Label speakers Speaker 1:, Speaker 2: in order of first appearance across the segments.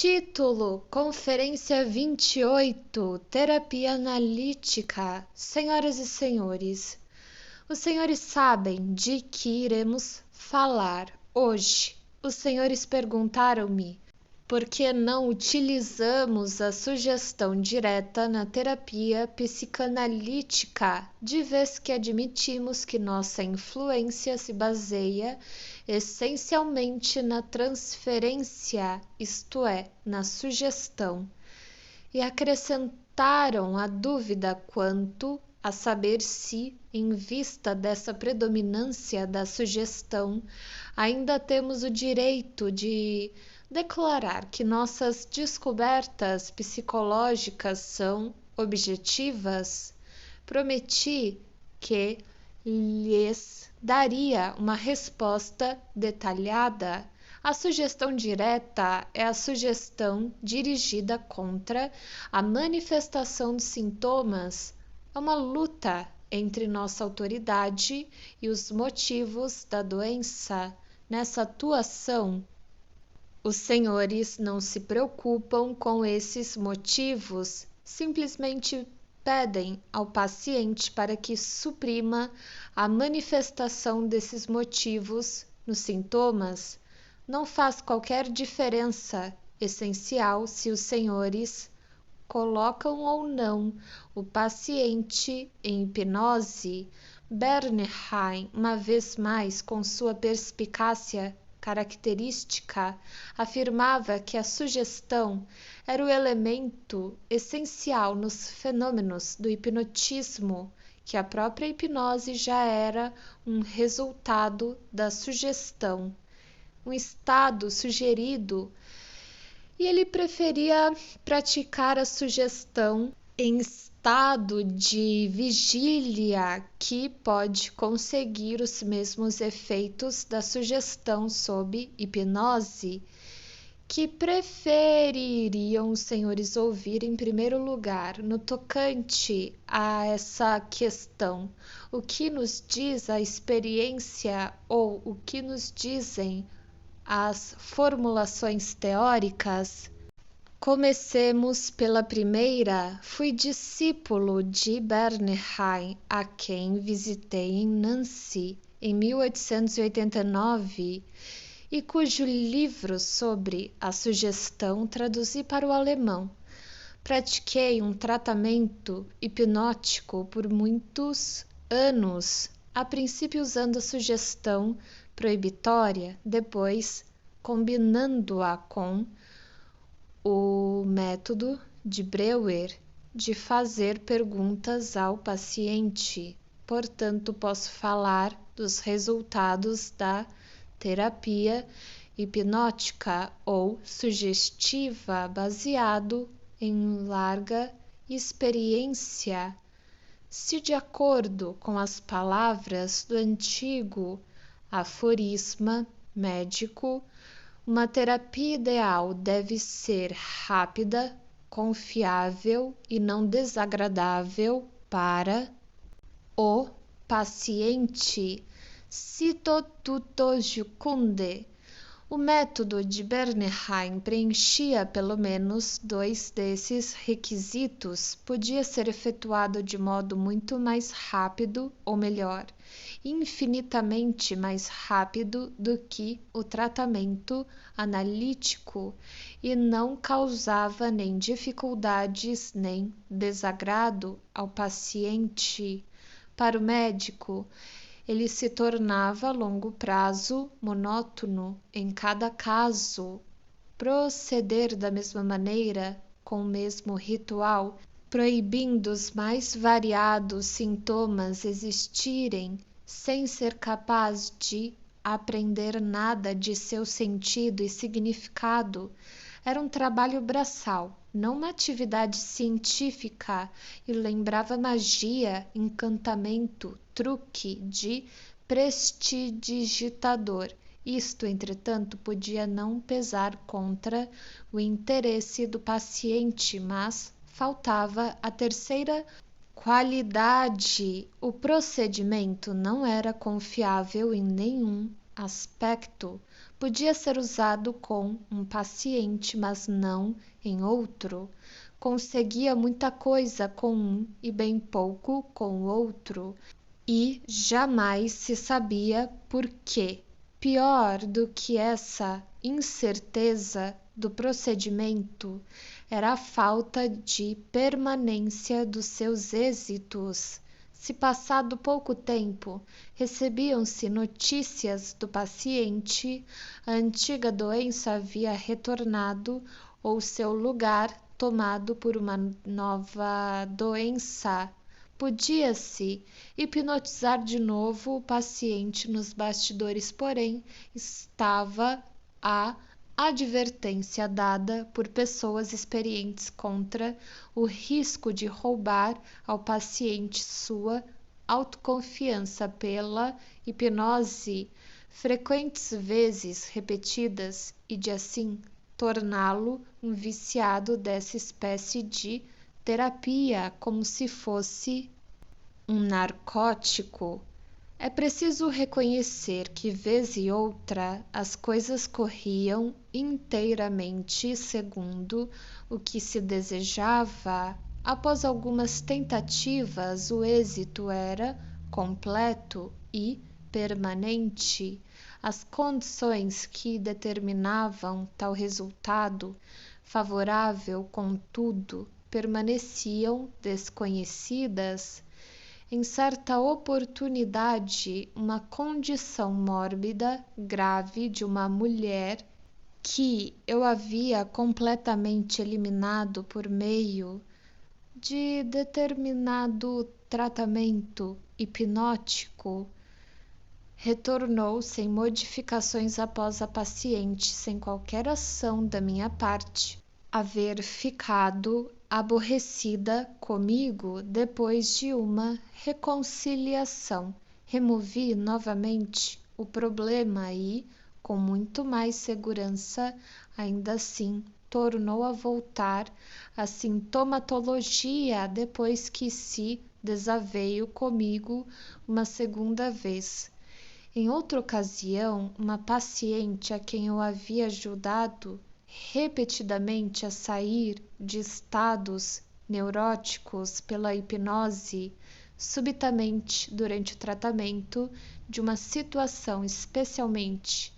Speaker 1: Título: Conferência 28, Terapia Analítica. Senhoras e senhores, os senhores sabem de que iremos falar hoje. Os senhores perguntaram-me por que não utilizamos a sugestão direta na terapia psicanalítica, de vez que admitimos que nossa influência se baseia essencialmente na transferência, isto é, na sugestão, e acrescentaram a dúvida quanto a saber se, em vista dessa predominância da sugestão, ainda temos o direito de declarar que nossas descobertas psicológicas são objetivas. Prometi que lhes daria uma resposta detalhada. A sugestão direta é a sugestão dirigida contra a manifestação de sintomas. É uma luta entre nossa autoridade e os motivos da doença. Nessa atuação, os senhores não se preocupam com esses motivos, simplesmente pedem ao paciente para que suprima a manifestação desses motivos nos sintomas. Não faz qualquer diferença essencial se os senhores colocam ou não o paciente em hipnose. Bernheim, uma vez mais, com sua perspicácia característica, afirmava que a sugestão era o elemento essencial nos fenômenos do hipnotismo, que a própria hipnose já era um resultado da sugestão, um estado sugerido, e ele preferia praticar a sugestão em estado de vigília, que pode conseguir os mesmos efeitos da sugestão sob hipnose. Que prefeririam os senhores ouvir em primeiro lugar no tocante a essa questão? O que nos diz a experiência ou o que nos dizem as formulações teóricas? Comecemos pela primeira. Fui discípulo de Bernheim, a quem visitei em Nancy em 1889 e cujo livro sobre a sugestão traduzi para o alemão. Pratiquei um tratamento hipnótico por muitos anos, a princípio usando a sugestão proibitória, depois combinando-a com o método de Breuer de fazer perguntas ao paciente. Portanto, posso falar dos resultados da terapia hipnótica ou sugestiva baseado em larga experiência. Se, de acordo com as palavras do antigo aforisma médico, uma terapia ideal deve ser rápida, confiável e não desagradável para o paciente. Cito tutto jucunde. O método de Bernheim preenchia pelo menos 2 desses requisitos. Podia ser efetuado de modo muito mais rápido, ou melhor, infinitamente mais rápido do que o tratamento analítico, e não causava nem dificuldades nem desagrado ao paciente. Para o médico, ele se tornava a longo prazo monótono em cada caso. Proceder da mesma maneira, com o mesmo ritual, proibindo os mais variados sintomas existirem, sem ser capaz de aprender nada de seu sentido e significado, era um trabalho braçal, não uma atividade científica, e lembrava magia, encantamento, truque de prestidigitador. Isto, entretanto, podia não pesar contra o interesse do paciente, mas faltava a terceira qualidade. O procedimento não era confiável em nenhum aspecto podia ser usado com um paciente, mas não em outro. Conseguia muita coisa com um e bem pouco com o outro, e jamais se sabia por quê. Pior do que essa incerteza do procedimento era a falta de permanência dos seus êxitos. Se passado pouco tempo recebiam-se notícias do paciente, a antiga doença havia retornado ou seu lugar tomado por uma nova doença. Podia-se hipnotizar de novo o paciente nos bastidores, porém estava a advertência dada por pessoas experientes contra o risco de roubar ao paciente sua autoconfiança pela hipnose, frequentes vezes repetidas, e de assim torná-lo um viciado dessa espécie de terapia, como se fosse um narcótico. É preciso reconhecer que, vez e outra, as coisas corriam inteiramente segundo o que se desejava. Após algumas tentativas, o êxito era completo e permanente. As condições que determinavam tal resultado favorável, contudo, permaneciam desconhecidas. Em certa oportunidade, uma condição mórbida grave de uma mulher que eu havia completamente eliminado por meio de determinado tratamento hipnótico, retornou sem modificações após a paciente, sem qualquer ação da minha parte, haver ficado aborrecida comigo depois de uma reconciliação. Removi novamente o problema e, com muito mais segurança, ainda assim tornou a voltar a sintomatologia depois que se desaveio comigo uma segunda vez. Em outra ocasião, uma paciente a quem eu havia ajudado repetidamente a sair de estados neuróticos pela hipnose, subitamente, durante o tratamento de uma situação especialmente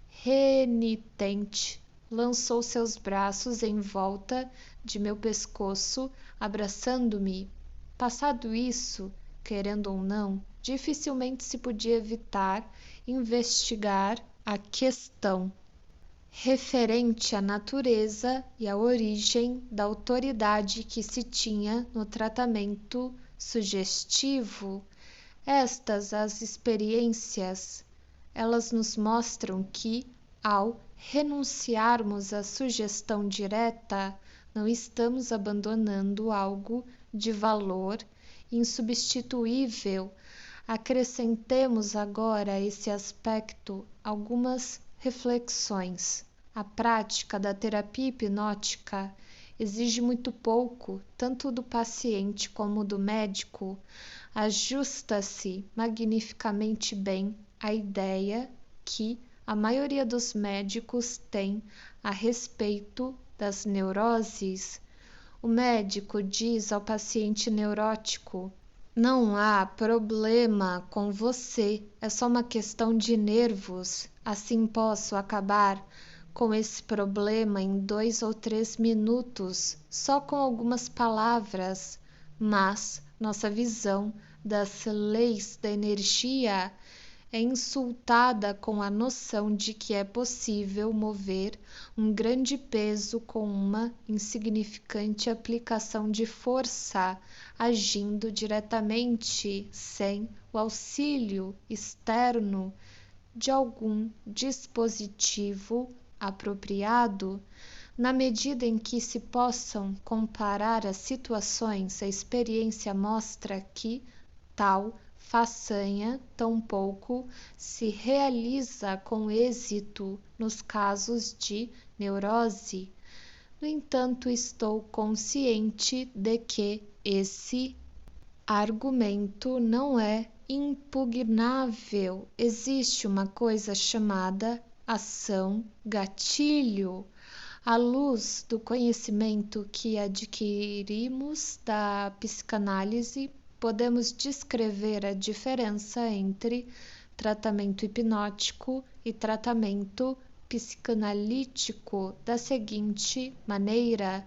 Speaker 1: renitente, lançou seus braços em volta de meu pescoço, abraçando-me. Passado isso, querendo ou não, dificilmente se podia evitar investigar a questão referente à natureza e à origem da autoridade que se tinha no tratamento sugestivo. Estas as experiências, elas nos mostram que, ao renunciarmos à sugestão direta, não estamos abandonando algo de valor insubstituível. Acrescentemos agora a esse aspecto algumas reflexões. A prática da terapia hipnótica exige muito pouco, tanto do paciente como do médico. Ajusta-se magnificamente bem à ideia que a maioria dos médicos tem a respeito das neuroses. O médico diz ao paciente neurótico: não há problema com você, é só uma questão de nervos. Assim posso acabar com esse problema em 2 ou 3 minutos, só com algumas palavras. Mas nossa visão das leis da energia é insultada com a noção de que é possível mover um grande peso com uma insignificante aplicação de força, agindo diretamente, sem o auxílio externo de algum dispositivo apropriado. Na medida em que se possam comparar as situações, a experiência mostra que tal façanha tampouco se realiza com êxito nos casos de neurose. No entanto, estou consciente de que esse argumento não é impugnável. Existe uma coisa chamada ação gatilho. À luz do conhecimento que adquirimos da psicanálise, podemos descrever a diferença entre tratamento hipnótico e tratamento psicanalítico da seguinte maneira: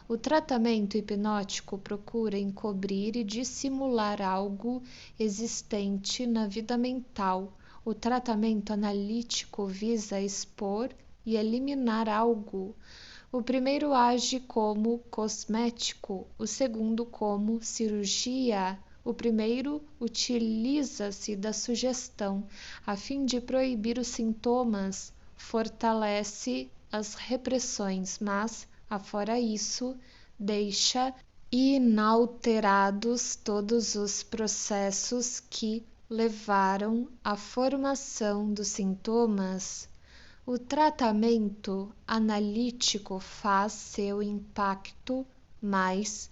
Speaker 1: o tratamento hipnótico procura encobrir e dissimular algo existente na vida mental. O tratamento analítico visa expor e eliminar algo. O primeiro age como cosmético, o segundo como cirurgia. O primeiro utiliza-se da sugestão a fim de proibir os sintomas, fortalece as repressões, mas, afora isso, deixa inalterados todos os processos que levaram à formação dos sintomas. O tratamento analítico faz seu impacto mais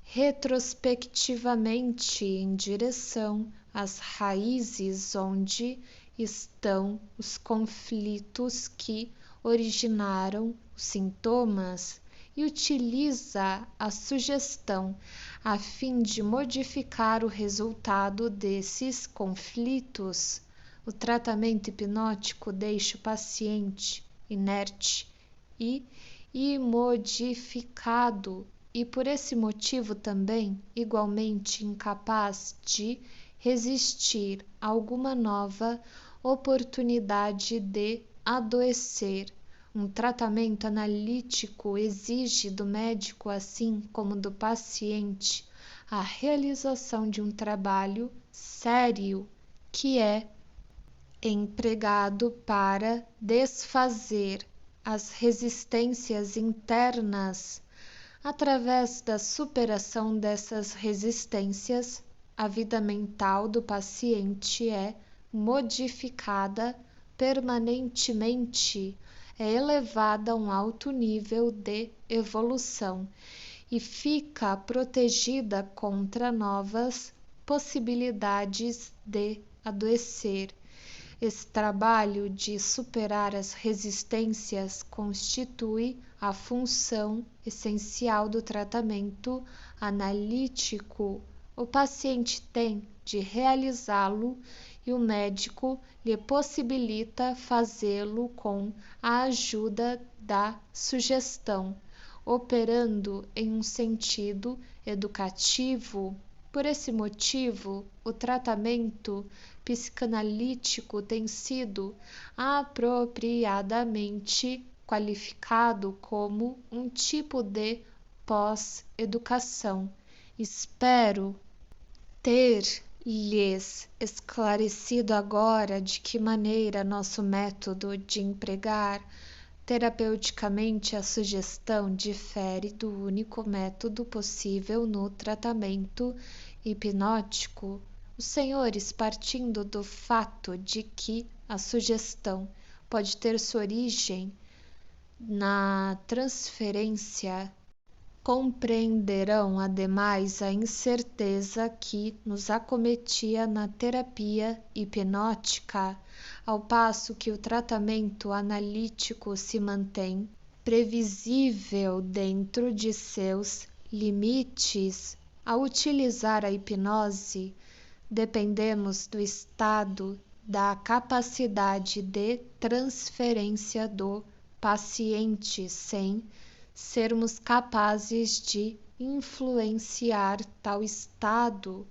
Speaker 1: retrospectivamente em direção às raízes onde estão os conflitos que originaram os sintomas e utiliza a sugestão a fim de modificar o resultado desses conflitos. O tratamento hipnótico deixa o paciente inerte e imodificado e, por esse motivo também, igualmente incapaz de resistir a alguma nova oportunidade de adoecer. Um tratamento analítico exige do médico, assim como do paciente, a realização de um trabalho sério que é empregado para desfazer as resistências internas. Através da superação dessas resistências, a vida mental do paciente é modificada permanentemente, é elevada a um alto nível de evolução e fica protegida contra novas possibilidades de adoecer. Esse trabalho de superar as resistências constitui a função essencial do tratamento analítico. O paciente tem de realizá-lo e o médico lhe possibilita fazê-lo com a ajuda da sugestão, operando em um sentido educativo. Por esse motivo, o tratamento psicanalítico tem sido apropriadamente qualificado como um tipo de pós-educação. Espero ter lhes esclarecido agora de que maneira nosso método de empregar terapeuticamente a sugestão difere do único método possível no tratamento hipnótico. Os senhores, partindo do fato de que a sugestão pode ter sua origem na transferência, compreenderão ademais a incerteza que nos acometia na terapia hipnótica, ao passo que o tratamento analítico se mantém previsível dentro de seus limites. Ao utilizar a hipnose, dependemos do estado da capacidade de transferência do paciente, sem sermos capazes de influenciar tal estado.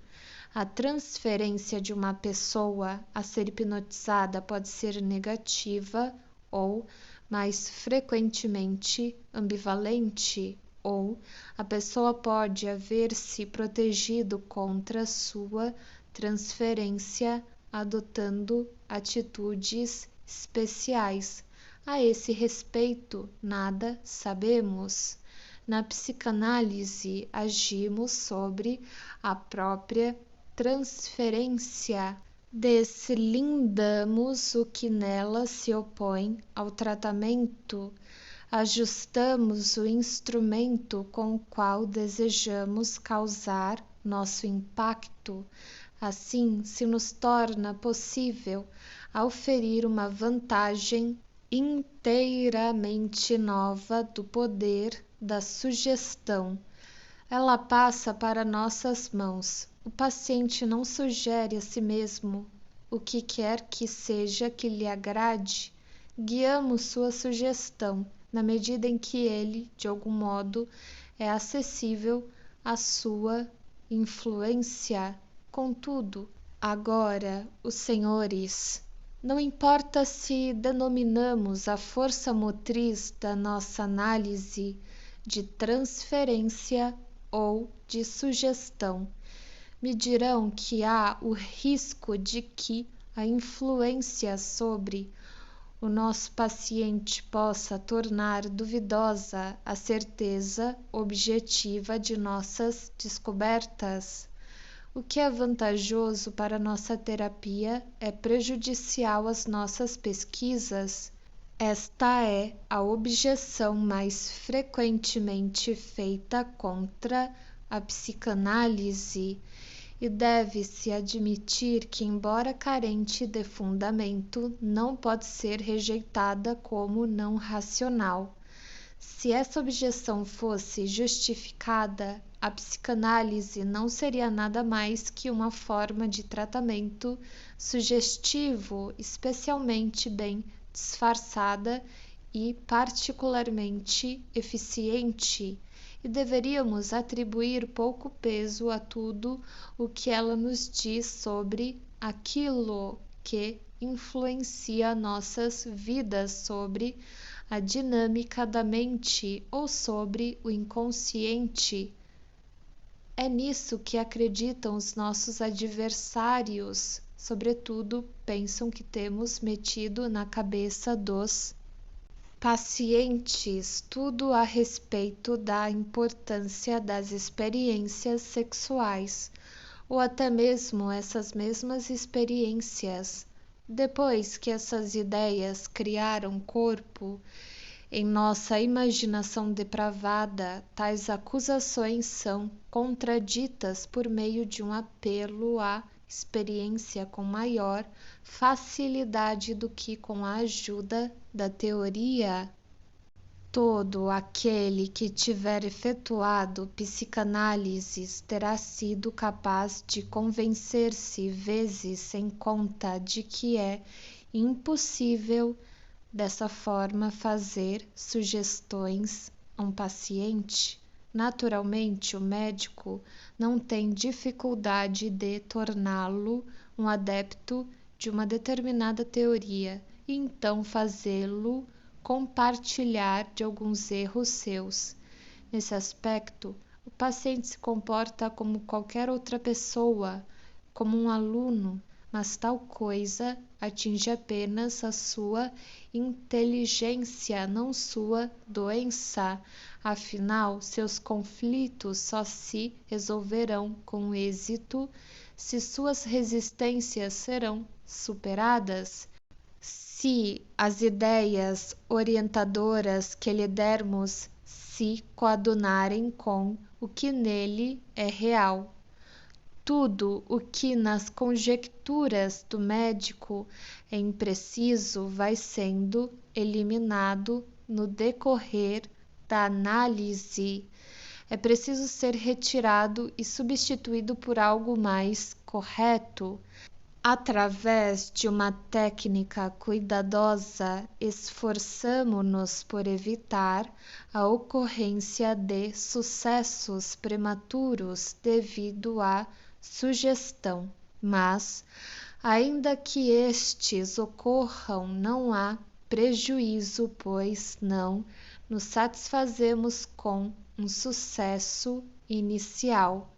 Speaker 1: A transferência de uma pessoa a ser hipnotizada pode ser negativa ou, mais frequentemente, ambivalente, ou a pessoa pode haver-se protegido contra sua transferência adotando atitudes especiais. A esse respeito, nada sabemos. Na psicanálise, agimos sobre a própria transferência, deslindamos o que nela se opõe ao tratamento, ajustamos o instrumento com o qual desejamos causar nosso impacto. Assim, se nos torna possível auferir uma vantagem inteiramente nova do poder da sugestão. Ela passa para nossas mãos. O paciente não sugere a si mesmo o que quer que seja que lhe agrade. Guiamos sua sugestão na medida em que ele, de algum modo, é acessível à sua influência. Contudo, agora, os senhores, não importa se denominamos a força motriz da nossa análise de transferência ou de sugestão, me dirão que há o risco de que a influência sobre o nosso paciente possa tornar duvidosa a certeza objetiva de nossas descobertas. O que é vantajoso para nossa terapia é prejudicial às nossas pesquisas. Esta é a objeção mais frequentemente feita contra a psicanálise, e deve-se admitir que, embora carente de fundamento, não pode ser rejeitada como não racional. Se essa objeção fosse justificada, a psicanálise não seria nada mais que uma forma de tratamento sugestivo, especialmente bem disfarçada e particularmente eficiente, e deveríamos atribuir pouco peso a tudo o que ela nos diz sobre aquilo que influencia nossas vidas, sobre a dinâmica da mente ou sobre o inconsciente. É nisso que acreditam os nossos adversários. Sobretudo, pensam que temos metido na cabeça dos pacientes tudo a respeito da importância das experiências sexuais, ou até mesmo essas mesmas experiências. Depois que essas ideias criaram corpo em nossa imaginação depravada, tais acusações são contraditas por meio de um apelo à experiência com maior facilidade do que com a ajuda da teoria. Todo aquele que tiver efetuado psicanálises terá sido capaz de convencer-se vezes sem conta de que é impossível dessa forma fazer sugestões a um paciente. Naturalmente, o médico não tem dificuldade de torná-lo um adepto de uma determinada teoria e então fazê-lo compartilhar de alguns erros seus. Nesse aspecto, o paciente se comporta como qualquer outra pessoa, como um aluno, mas tal coisa atinge apenas a sua inteligência, não sua doença. Afinal, seus conflitos só se resolverão com êxito se suas resistências serão superadas. Se as ideias orientadoras que lhe dermos se coadunarem com o que nele é real. Tudo o que nas conjecturas do médico é impreciso vai sendo eliminado no decorrer da análise. É preciso ser retirado e substituído por algo mais correto. Através de uma técnica cuidadosa, esforçamo-nos por evitar a ocorrência de sucessos prematuros devido à sugestão, mas, ainda que estes ocorram, não há prejuízo, pois não nos satisfazemos com um sucesso inicial.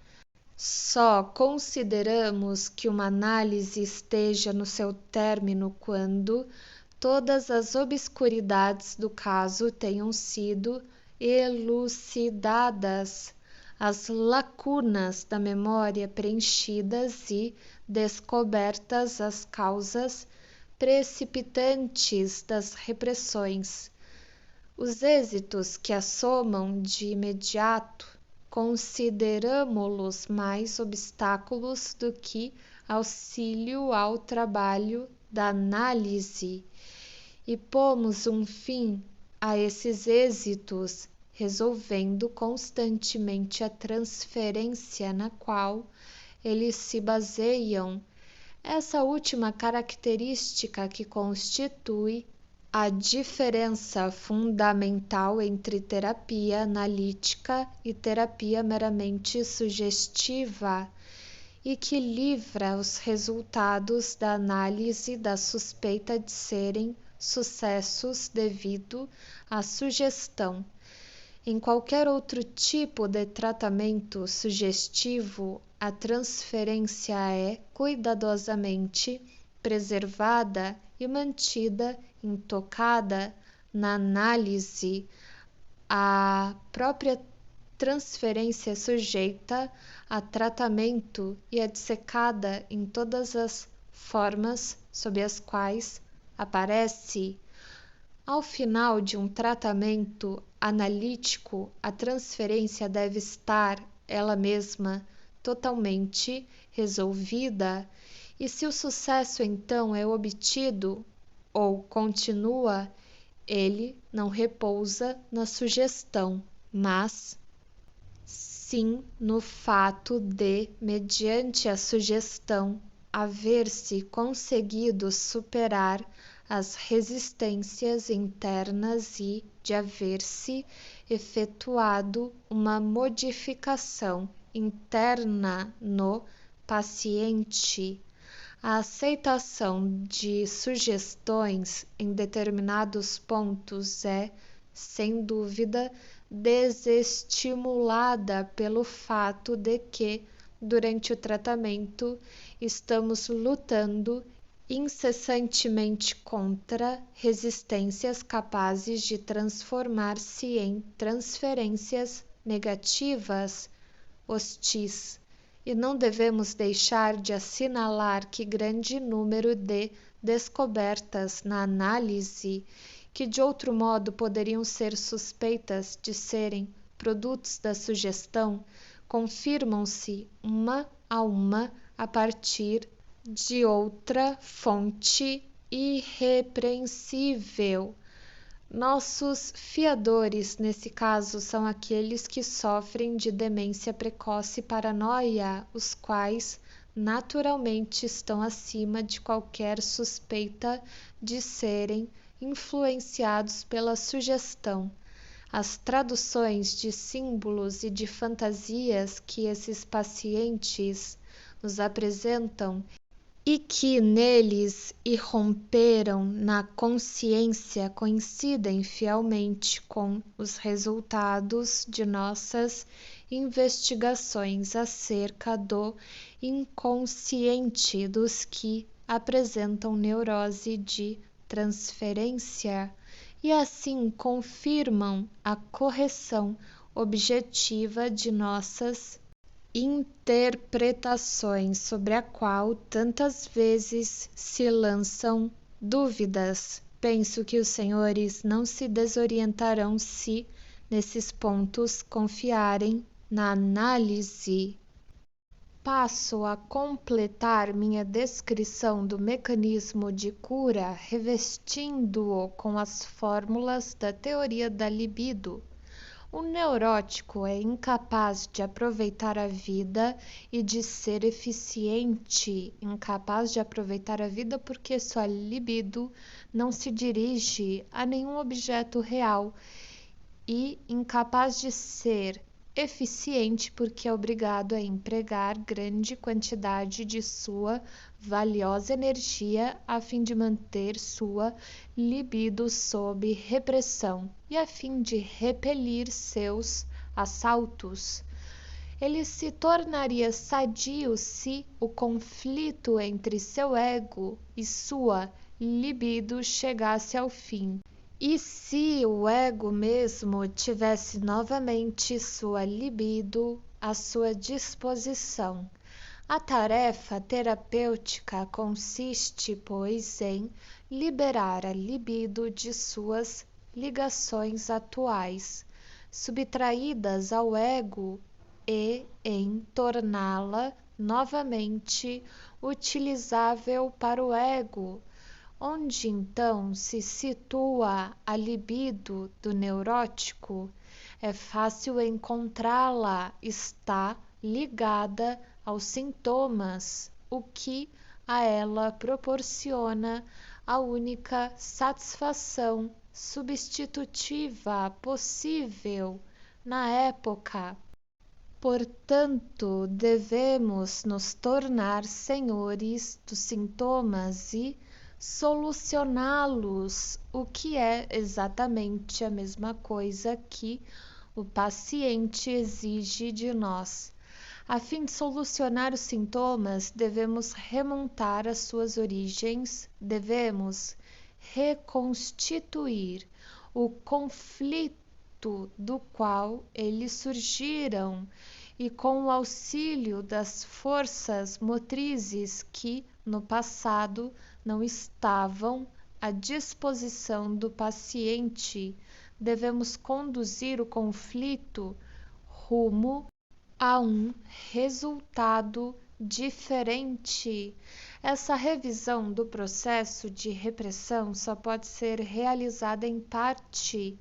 Speaker 1: Só consideramos que uma análise esteja no seu término quando todas as obscuridades do caso tenham sido elucidadas, as lacunas da memória preenchidas e descobertas as causas precipitantes das repressões. Os êxitos que assomam de imediato consideramo-los mais obstáculos do que auxílio ao trabalho da análise e pomos um fim a esses êxitos, resolvendo constantemente a transferência na qual eles se baseiam. Essa última característica que constitui a diferença fundamental entre terapia analítica e terapia meramente sugestiva e que livra os resultados da análise da suspeita de serem sucessos devido à sugestão. Em qualquer outro tipo de tratamento sugestivo, a transferência é cuidadosamente preservada e mantida intocada na análise. A própria transferência é sujeita a tratamento e é dissecada em todas as formas sob as quais aparece. Ao final de um tratamento analítico, a transferência deve estar ela mesma totalmente resolvida, e se o sucesso então é obtido ou continua, ele não repousa na sugestão, mas sim no fato de, mediante a sugestão, haver-se conseguido superar as resistências internas e de haver-se efetuado uma modificação interna no paciente. A aceitação de sugestões em determinados pontos é, sem dúvida, desestimulada pelo fato de que, durante o tratamento, estamos lutando incessantemente contra resistências capazes de transformar-se em transferências negativas, hostis. E não devemos deixar de assinalar que grande número de descobertas na análise, que de outro modo poderiam ser suspeitas de serem produtos da sugestão, confirmam-se uma a partir de outra fonte irrepreensível. Nossos fiadores, nesse caso, são aqueles que sofrem de demência precoce e paranoia, os quais naturalmente estão acima de qualquer suspeita de serem influenciados pela sugestão. As traduções de símbolos e de fantasias que esses pacientes nos apresentam e que neles irromperam na consciência coincidem fielmente com os resultados de nossas investigações acerca do inconsciente dos que apresentam neurose de transferência e assim confirmam a correção objetiva de nossas interpretações sobre a qual tantas vezes se lançam dúvidas. Penso que os senhores não se desorientarão se, nesses pontos, confiarem na análise. Passo a completar minha descrição do mecanismo de cura, revestindo-o com as fórmulas da teoria da libido. O neurótico é incapaz de aproveitar a vida e de ser eficiente, incapaz de aproveitar a vida porque sua libido não se dirige a nenhum objeto real e incapaz de ser eficiente porque é obrigado a empregar grande quantidade de sua valiosa energia a fim de manter sua libido sob repressão e a fim de repelir seus assaltos. Ele se tornaria sadio se o conflito entre seu ego e sua libido chegasse ao fim. E se o ego mesmo tivesse novamente sua libido à sua disposição. A tarefa terapêutica consiste, pois, em liberar a libido de suas ligações atuais, subtraídas ao ego, e em torná-la novamente utilizável para o ego, onde então se situa a libido do neurótico. É fácil encontrá-la, está ligada aos sintomas, o que a ela proporciona a única satisfação substitutiva possível na época. Portanto, devemos nos tornar senhores dos sintomas e solucioná-los, o que é exatamente a mesma coisa que o paciente exige de nós. A fim de solucionar os sintomas, devemos remontar às suas origens, devemos reconstituir o conflito do qual eles surgiram e com o auxílio das forças motrizes que, no passado, não estavam à disposição do paciente, devemos conduzir o conflito rumo a um resultado diferente. Essa revisão do processo de repressão só pode ser realizada em parte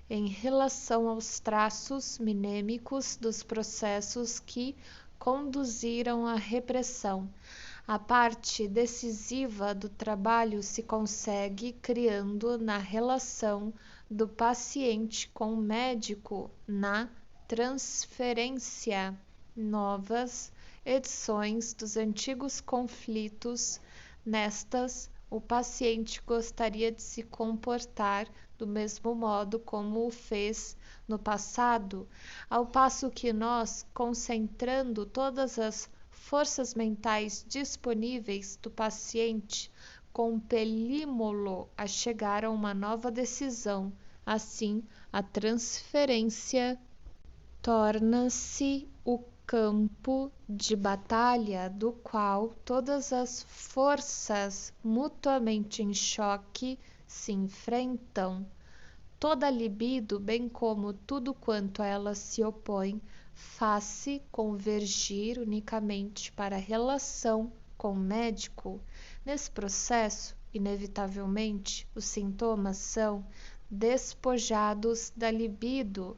Speaker 1: em relação aos traços mnêmicos dos processos que conduziram à repressão. A parte decisiva do trabalho se consegue criando na relação do paciente com o médico, na transferência, novas edições dos antigos conflitos. Nestas, o paciente gostaria de se comportar do mesmo modo como o fez no passado, ao passo que nós, concentrando todas as forças mentais disponíveis do paciente, compelimos-lo a chegar a uma nova decisão. Assim, a transferência torna-se o campo de batalha do qual todas as forças mutuamente em choque se enfrentam. Toda a libido, bem como tudo quanto a ela se opõe, faz-se convergir unicamente para a relação com o médico. Nesse processo, inevitavelmente, os sintomas são despojados da libido.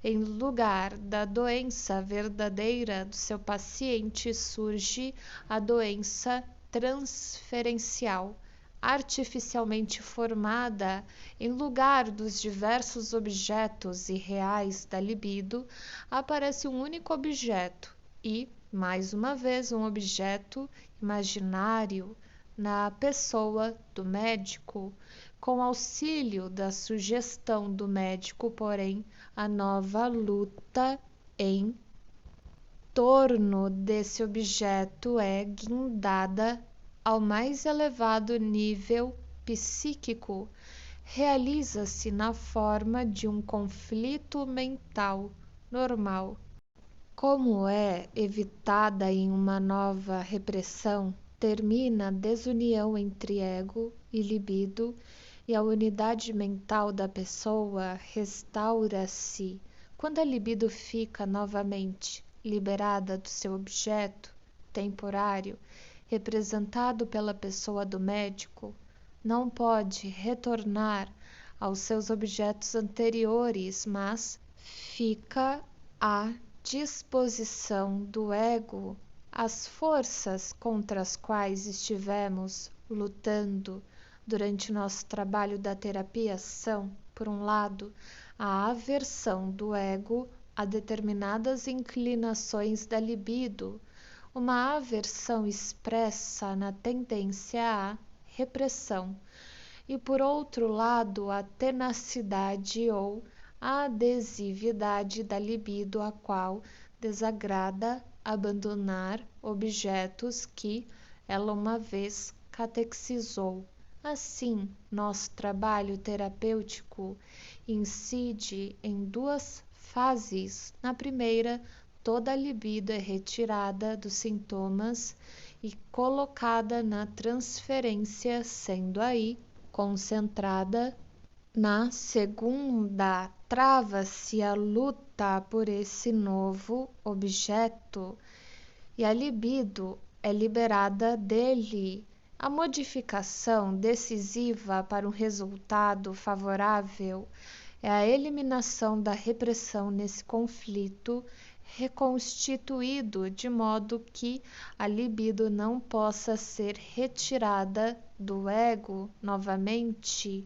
Speaker 1: Em lugar da doença verdadeira do seu paciente, surge a doença transferencial, artificialmente formada. Em lugar dos diversos objetos irreais da libido, aparece um único objeto e, mais uma vez, um objeto imaginário na pessoa do médico. Com auxílio da sugestão do médico, porém, a nova luta em torno desse objeto é guindada ao mais elevado nível psíquico. Realiza-se na forma de um conflito mental normal. Como é evitada em uma nova repressão, termina a desunião entre ego e libido e a unidade mental da pessoa restaura-se. Quando a libido fica novamente liberada do seu objeto temporário, representado pela pessoa do médico, não pode retornar aos seus objetos anteriores, mas fica à disposição do ego. As forças contra as quais estivemos lutando durante nosso trabalho da terapia são, por um lado, a aversão do ego a determinadas inclinações da libido, uma aversão expressa na tendência à repressão, e por outro lado, a tenacidade ou a adesividade da libido, a qual desagrada abandonar objetos que ela uma vez catexizou. Assim, nosso trabalho terapêutico incide em duas fases. Na primeira, toda a libido é retirada dos sintomas e colocada na transferência, sendo aí concentrada. Na segunda, trava-se a luta por esse novo objeto e a libido é liberada dele. A modificação decisiva para um resultado favorável é a eliminação da repressão nesse conflito reconstituído de modo que a libido não possa ser retirada do ego novamente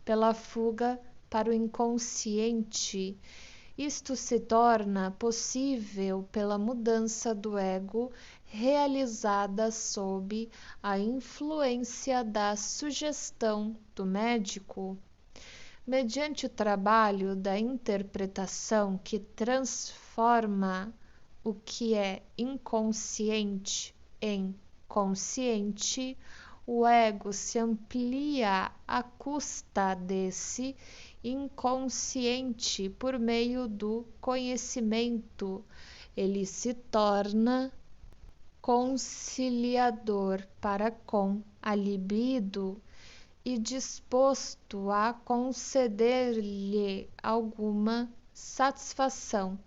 Speaker 1: pela fuga para o inconsciente. Isto se torna possível pela mudança do ego realizada sob a influência da sugestão do médico. Mediante o trabalho da interpretação que transforma o que é inconsciente em consciente, o ego se amplia à custa desse inconsciente por meio do conhecimento. Ele se torna conciliador para com a libido e disposto a conceder-lhe alguma satisfação,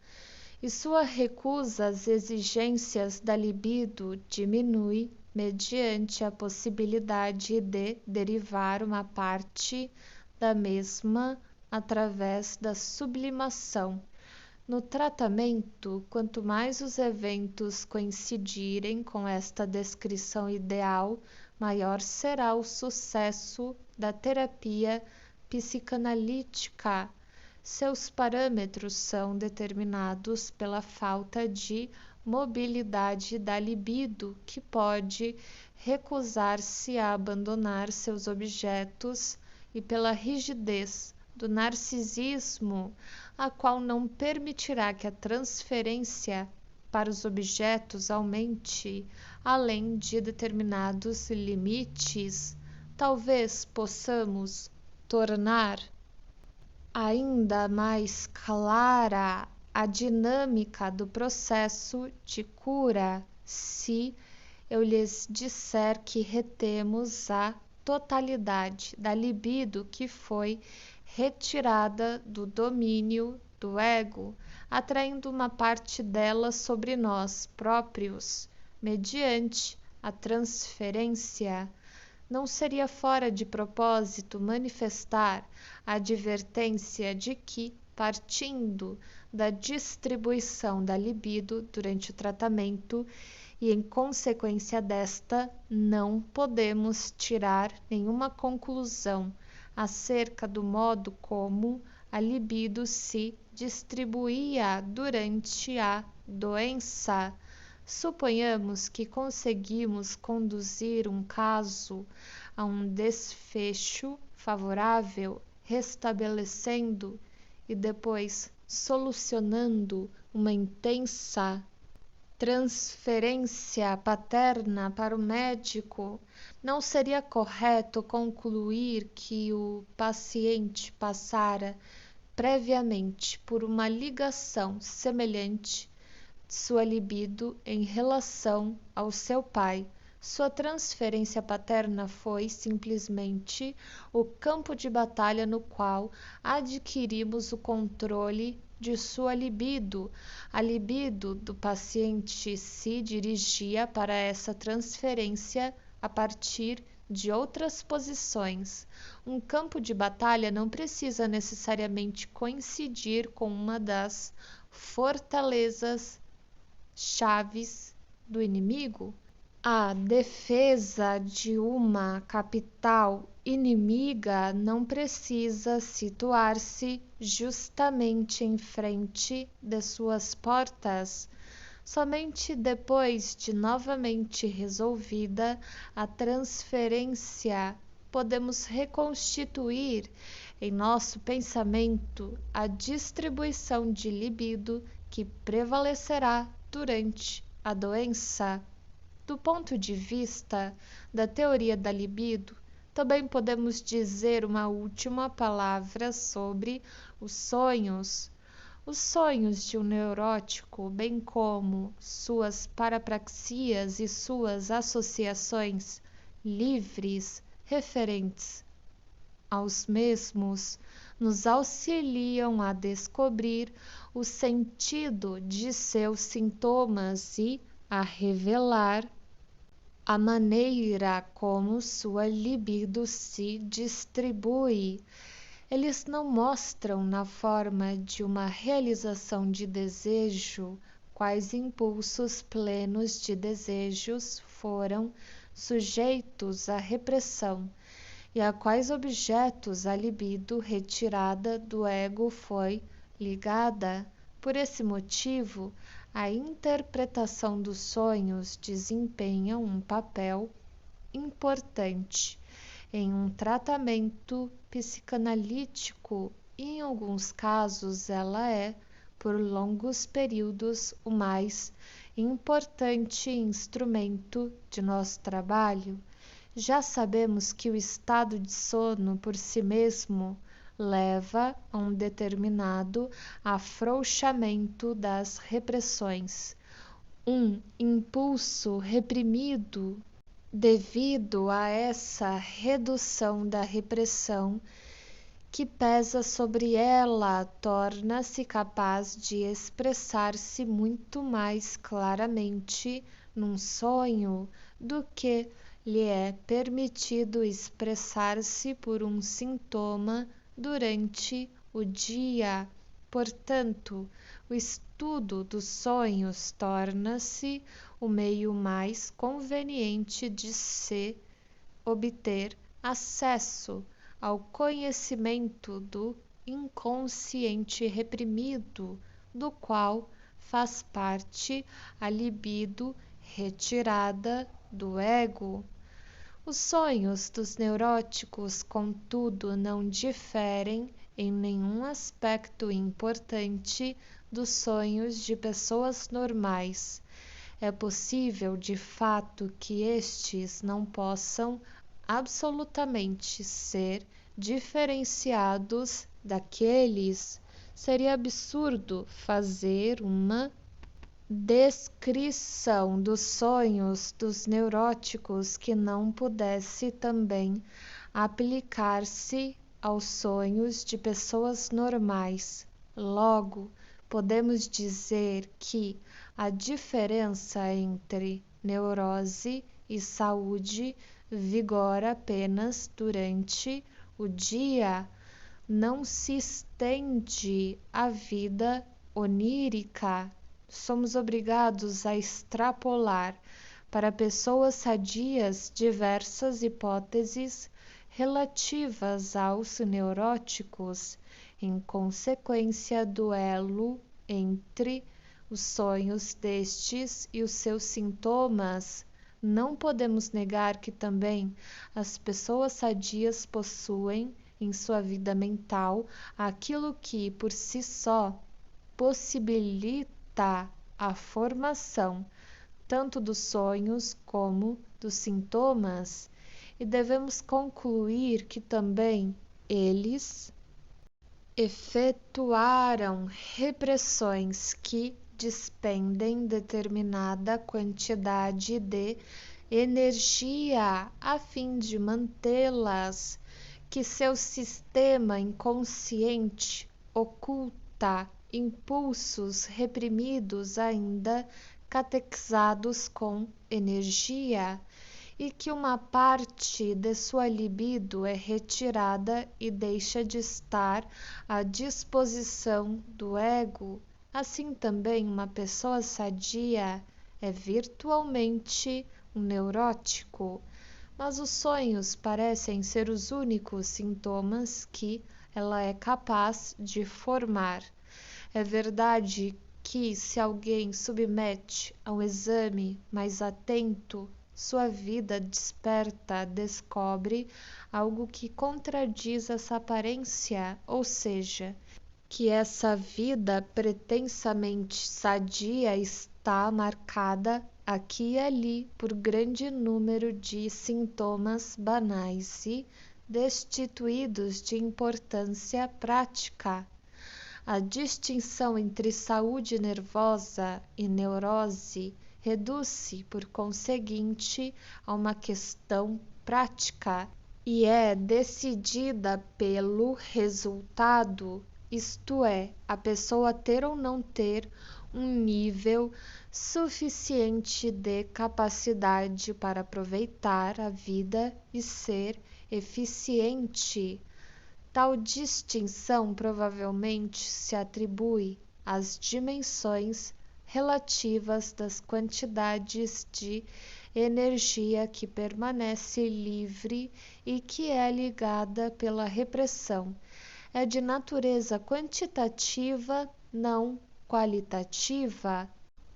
Speaker 1: e sua recusa às exigências da libido diminui mediante a possibilidade de derivar uma parte da mesma através da sublimação. No tratamento, quanto mais os eventos coincidirem com esta descrição ideal, maior será o sucesso da terapia psicanalítica. Seus parâmetros são determinados pela falta de mobilidade da libido, que pode recusar-se a abandonar seus objetos, e pela rigidez do narcisismo, a qual não permitirá que a transferência para os objetos aumente além de determinados limites. Talvez possamos tornar ainda mais clara a dinâmica do processo de cura se eu lhes disser que retemos a totalidade da libido que foi retirada do domínio do ego, atraindo uma parte dela sobre nós próprios, mediante a transferência. Não seria fora de propósito manifestar a advertência de que, partindo da distribuição da libido durante o tratamento, e em consequência desta, não podemos tirar nenhuma conclusão acerca do modo como a libido se distribuía durante a doença. Suponhamos que conseguimos conduzir um caso a um desfecho favorável, restabelecendo e depois solucionando uma intensa transferência paterna para o médico. Não seria correto concluir que o paciente passara previamente por uma ligação semelhante de sua libido em relação ao seu pai. Sua transferência paterna foi simplesmente o campo de batalha no qual adquirimos o controle de sua libido. A libido do paciente se dirigia para essa transferência a partir de outras posições. Um campo de batalha não precisa necessariamente coincidir com uma das fortalezas chaves do inimigo. A defesa de uma capital inimiga não precisa situar-se justamente em frente de suas portas. Somente depois de novamente resolvida a transferência, podemos reconstituir em nosso pensamento a distribuição de libido que prevalecerá durante a doença. Do ponto de vista da teoria da libido, também podemos dizer uma última palavra sobre os sonhos. Os sonhos de um neurótico, bem como suas parapraxias e suas associações livres referentes aos mesmos, nos auxiliam a descobrir o sentido de seus sintomas e a revelar a maneira como sua libido se distribui. Eles não mostram na forma de uma realização de desejo quais impulsos plenos de desejos foram sujeitos à repressão e a quais objetos a libido retirada do ego foi ligada. Por esse motivo, a interpretação dos sonhos desempenha um papel importante em um tratamento psicanalítico e, em alguns casos, ela é, por longos períodos, o mais importante instrumento de nosso trabalho. Já sabemos que o estado de sono por si mesmo leva a um determinado afrouxamento das repressões. Um impulso reprimido devido a essa redução da repressão que pesa sobre ela, torna-se capaz de expressar-se muito mais claramente num sonho do que lhe é permitido expressar-se por um sintoma durante o dia. Portanto, o estudo dos sonhos torna-se o meio mais conveniente de se obter acesso ao conhecimento do inconsciente reprimido, do qual faz parte a libido retirada do ego. Os sonhos dos neuróticos, contudo, não diferem em nenhum aspecto importante dos sonhos de pessoas normais. É possível, de fato, que estes não possam absolutamente ser diferenciados daqueles. Seria absurdo fazer uma descrição dos sonhos dos neuróticos que não pudesse também aplicar-se aos sonhos de pessoas normais. Logo, podemos dizer que a diferença entre neurose e saúde vigora apenas durante o dia, não se estende à vida onírica. Somos obrigados a extrapolar para pessoas sadias diversas hipóteses relativas aos neuróticos, em consequência do elo entre os sonhos destes e os seus sintomas. Não podemos negar que também as pessoas sadias possuem em sua vida mental aquilo que, por si só, possibilita a formação tanto dos sonhos como dos sintomas, e devemos concluir que também eles efetuaram repressões que despendem determinada quantidade de energia a fim de mantê-las, que seu sistema inconsciente oculta impulsos reprimidos ainda catequizados com energia, e que uma parte de sua libido é retirada e deixa de estar à disposição do ego. Assim também uma pessoa sadia é virtualmente um neurótico, mas os sonhos parecem ser os únicos sintomas que ela é capaz de formar. É verdade que, se alguém submete a um exame mais atento, sua vida desperta, descobre algo que contradiz essa aparência, ou seja, que essa vida pretensamente sadia está marcada aqui e ali por grande número de sintomas banais e destituídos de importância prática. A distinção entre saúde nervosa e neurose reduz-se, por conseguinte, a uma questão prática e é decidida pelo resultado isto é, a pessoa ter ou não ter um nível suficiente de capacidade para aproveitar a vida e ser eficiente. Tal distinção provavelmente se atribui às dimensões relativas das quantidades de energia que permanece livre e que é ligada pela repressão. É de natureza quantitativa, não qualitativa.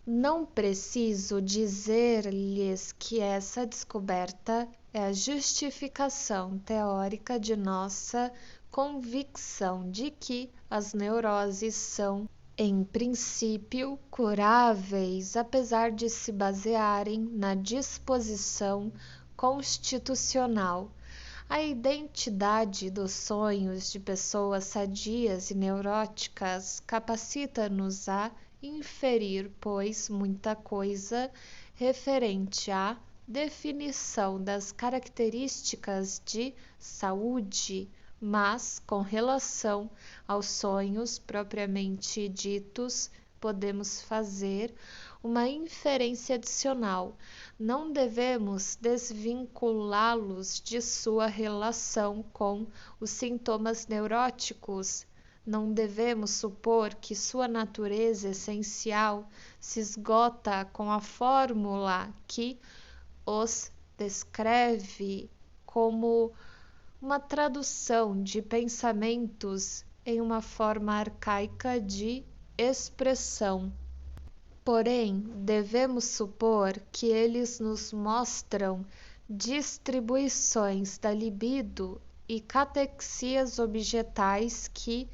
Speaker 1: Não preciso dizer-lhes que essa descoberta é a justificação teórica de nossa convicção de que as neuroses são, em princípio, curáveis, apesar de se basearem na disposição constitucional. A identidade dos sonhos de pessoas sadias e neuróticas capacita-nos a inferir, pois, muita coisa referente à definição das características de saúde, mas, com relação aos sonhos propriamente ditos, podemos fazer uma inferência adicional. Não devemos desvinculá-los de sua relação com os sintomas neuróticos. Não devemos supor que sua natureza essencial se esgota com a fórmula que os descreve como uma tradução de pensamentos em uma forma arcaica de expressão. Porém, devemos supor que eles nos mostram distribuições da libido e catexias objetais que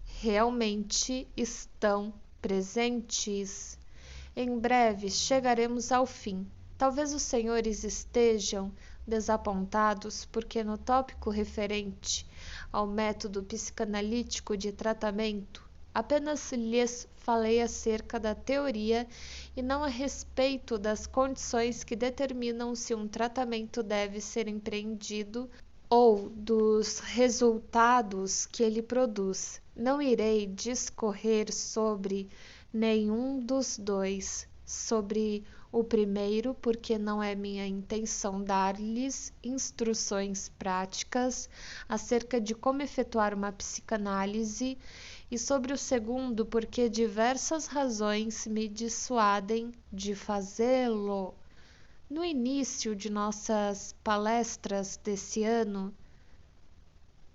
Speaker 1: realmente estão presentes. Em breve chegaremos ao fim. Talvez os senhores estejam desapontados porque no tópico referente ao método psicanalítico de tratamento apenas lhes falei acerca da teoria e não a respeito das condições que determinam se um tratamento deve ser empreendido ou dos resultados que ele produz. Não irei discorrer sobre nenhum dos dois. Sobre o primeiro, porque não é minha intenção dar-lhes instruções práticas acerca de como efetuar uma psicanálise, e sobre o segundo, porque diversas razões me dissuadem de fazê-lo. No início de nossas palestras desse ano,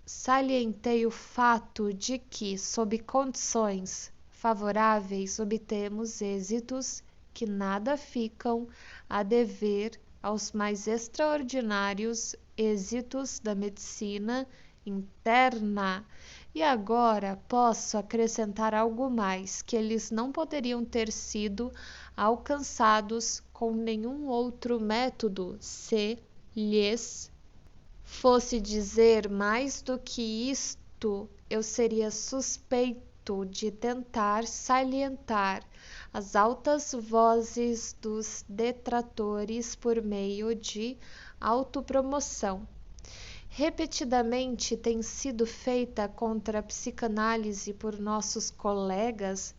Speaker 1: salientei o fato de que, sob condições favoráveis, obtemos êxitos que nada ficam a dever aos mais extraordinários êxitos da medicina interna. E agora posso acrescentar algo mais, que eles não poderiam ter sido alcançados com nenhum outro método, se lhes fosse dizer mais do que isto, eu seria suspeito de tentar salientar as altas vozes dos detratores por meio de autopromoção. Repetidamente tem sido feita contra a psicanálise por nossos colegas,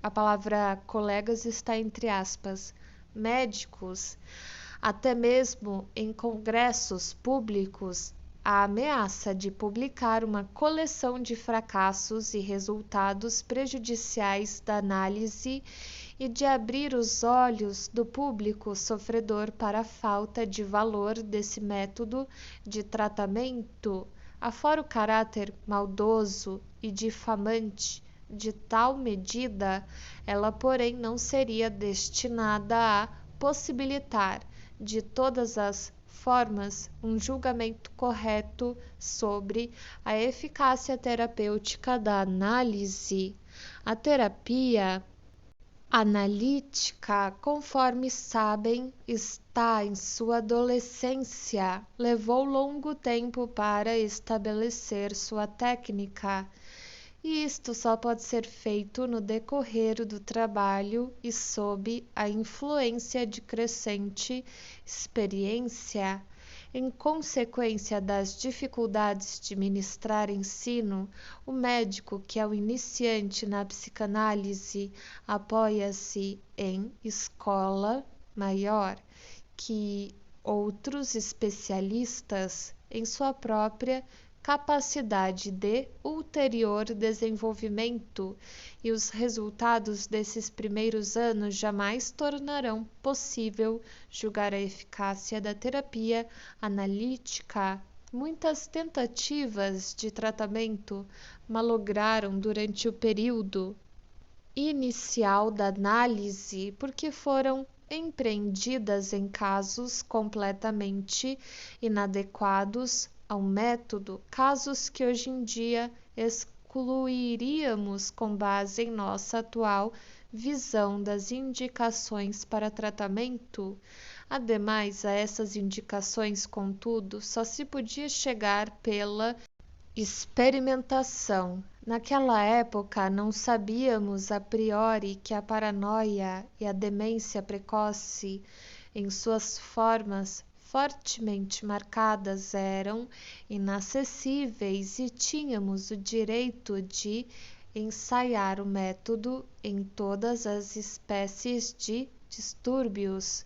Speaker 1: a palavra colegas está entre aspas, médicos, até mesmo em congressos públicos, a ameaça de publicar uma coleção de fracassos e resultados prejudiciais da análise e de abrir os olhos do público sofredor para a falta de valor desse método de tratamento, afora o caráter maldoso e difamante de tal medida, ela, porém, não seria destinada a possibilitar, de todas as formas, um julgamento correto sobre a eficácia terapêutica da análise. A terapia analítica, conforme sabem, está em sua adolescência. Levou longo tempo para estabelecer sua técnica, e isto só pode ser feito no decorrer do trabalho e sob a influência de crescente experiência. Em consequência das dificuldades de ministrar ensino, o médico, que é o iniciante na psicanálise, apoia-se em escola maior que outros especialistas em sua própria capacidade de ulterior desenvolvimento, e os resultados desses primeiros anos jamais tornarão possível julgar a eficácia da terapia analítica. Muitas tentativas de tratamento malograram durante o período inicial da análise porque foram empreendidas em casos completamente inadequados ao método, casos que hoje em dia excluiríamos com base em nossa atual visão das indicações para tratamento. Ademais, a essas indicações, contudo, só se podia chegar pela experimentação. Naquela época, não sabíamos a priori que a paranoia e a demência precoce, em suas formas fortemente marcadas, eram inacessíveis e tínhamos o direito de ensaiar o método em todas as espécies de distúrbios.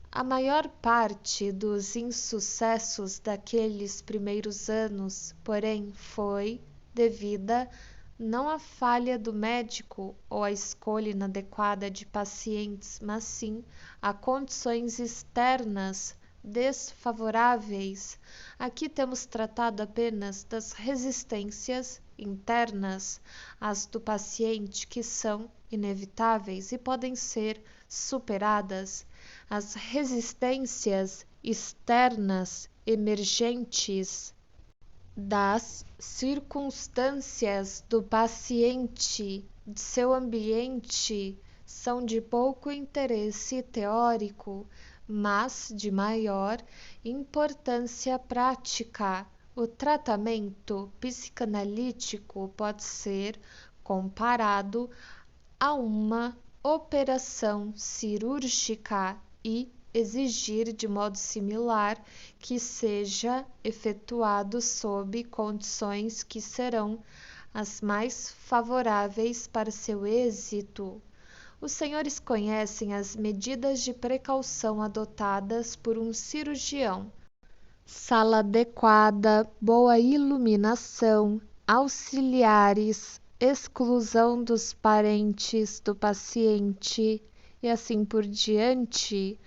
Speaker 1: A maior parte dos insucessos daqueles primeiros anos, porém, foi devida não à falha do médico ou à escolha inadequada de pacientes, mas sim a condições externas desfavoráveis. Aqui temos tratado apenas das resistências internas, as do paciente, que são inevitáveis e podem ser superadas. As resistências externas emergentes das circunstâncias do paciente, de seu ambiente, são de pouco interesse teórico, mas de maior importância prática. O tratamento psicanalítico pode ser comparado a uma operação cirúrgica e exigir de modo similar que seja efetuado sob condições que serão as mais favoráveis para seu êxito. Os senhores conhecem as medidas de precaução adotadas por um cirurgião: sala adequada, boa iluminação, auxiliares, exclusão dos parentes do paciente e assim por diante.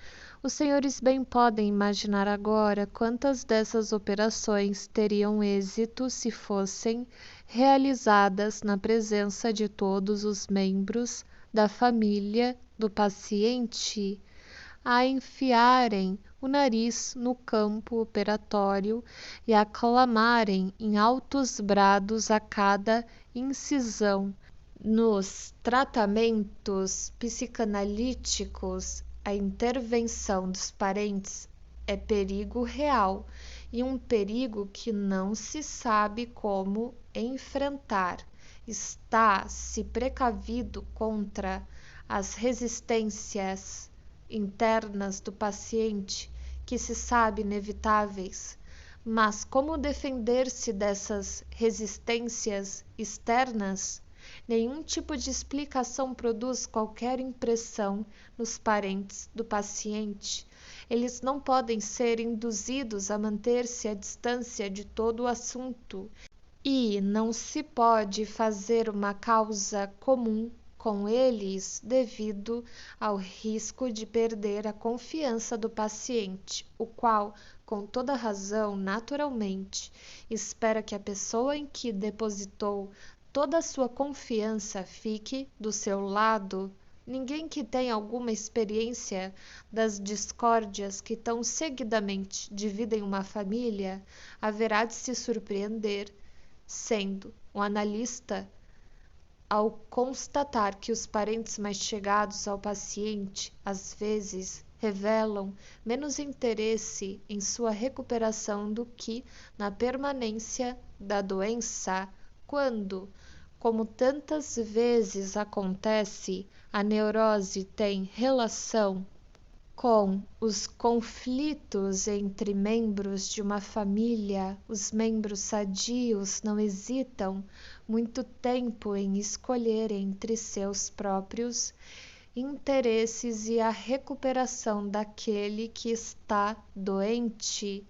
Speaker 1: Os senhores bem podem imaginar agora quantas dessas operações teriam êxito se fossem realizadas na presença de todos os membros da família do paciente, a enfiarem o nariz no campo operatório e a clamarem em altos brados a cada incisão. Nos tratamentos psicanalíticos, a intervenção dos parentes é perigo real e um perigo que não se sabe como enfrentar. Está-se precavido contra as resistências internas do paciente, que se sabe inevitáveis, mas como defender-se dessas resistências externas? Nenhum tipo de explicação produz qualquer impressão nos parentes do paciente. Eles não podem ser induzidos a manter-se à distância de todo o assunto, e não se pode fazer uma causa comum com eles devido ao risco de perder a confiança do paciente, o qual, com toda razão, naturalmente, espera que a pessoa em que depositou toda a sua confiança fique do seu lado. Ninguém que tenha alguma experiência das discórdias que tão seguidamente dividem uma família haverá de se surpreender, sendo um analista, ao constatar que os parentes mais chegados ao paciente, às vezes, revelam menos interesse em sua recuperação do que na permanência da doença, quando, como tantas vezes acontece, a neurose tem relação com os conflitos entre membros de uma família, os membros sadios não hesitam muito tempo em escolher entre seus próprios interesses e a recuperação daquele que está doente.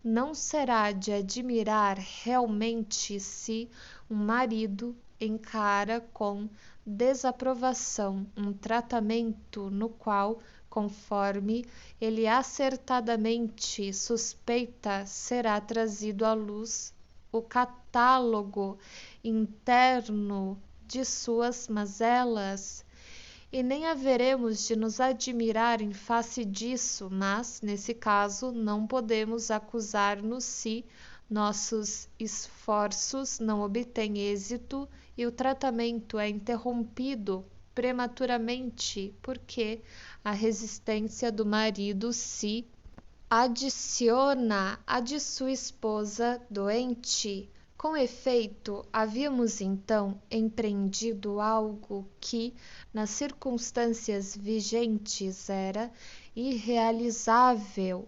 Speaker 1: Não será de admirar realmente se um marido encara com desaprovação um tratamento no qual, conforme ele acertadamente suspeita, será trazido à luz o catálogo interno de suas mazelas, e nem haveremos de nos admirar em face disso, mas, nesse caso, não podemos acusar-nos se nossos esforços não obtêm êxito e o tratamento é interrompido prematuramente porque a resistência do marido se adiciona à de sua esposa doente. Com efeito, havíamos então empreendido algo que, nas circunstâncias vigentes, era irrealizável.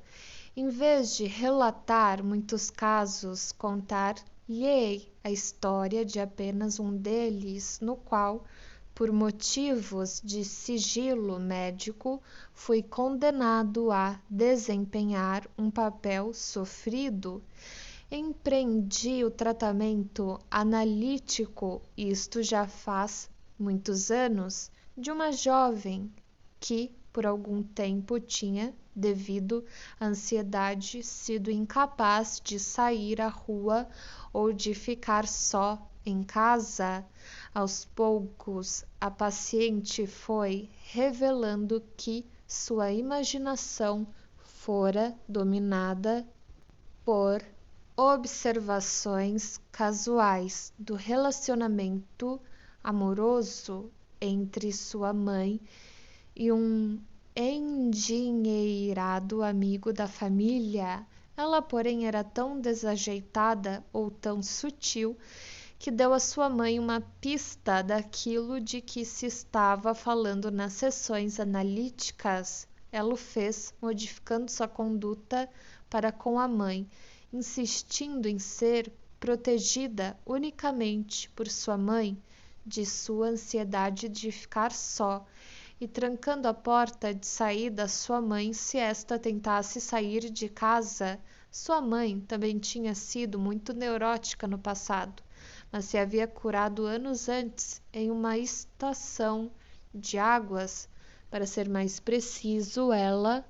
Speaker 1: Em vez de relatar muitos casos, contar-lhe a história de apenas um deles, no qual, por motivos de sigilo médico, fui condenado a desempenhar um papel sofrido. Empreendi o tratamento analítico, isto já faz muitos anos, de uma jovem que, por algum tempo, tinha, devido à ansiedade, sido incapaz de sair à rua ou de ficar só em casa. Aos poucos, a paciente foi revelando que sua imaginação fora dominada por observações casuais do relacionamento amoroso entre sua mãe e um endinheirado amigo da família. Ela, porém, era tão desajeitada ou tão sutil que deu à sua mãe uma pista daquilo de que se estava falando nas sessões analíticas. Ela o fez, modificando sua conduta para com a mãe, insistindo em ser protegida unicamente por sua mãe de sua ansiedade de ficar só, e trancando a porta de saída à sua mãe se esta tentasse sair de casa. Sua mãe também tinha sido muito neurótica no passado, mas se havia curado anos antes em uma estação de águas. Para ser mais preciso, ela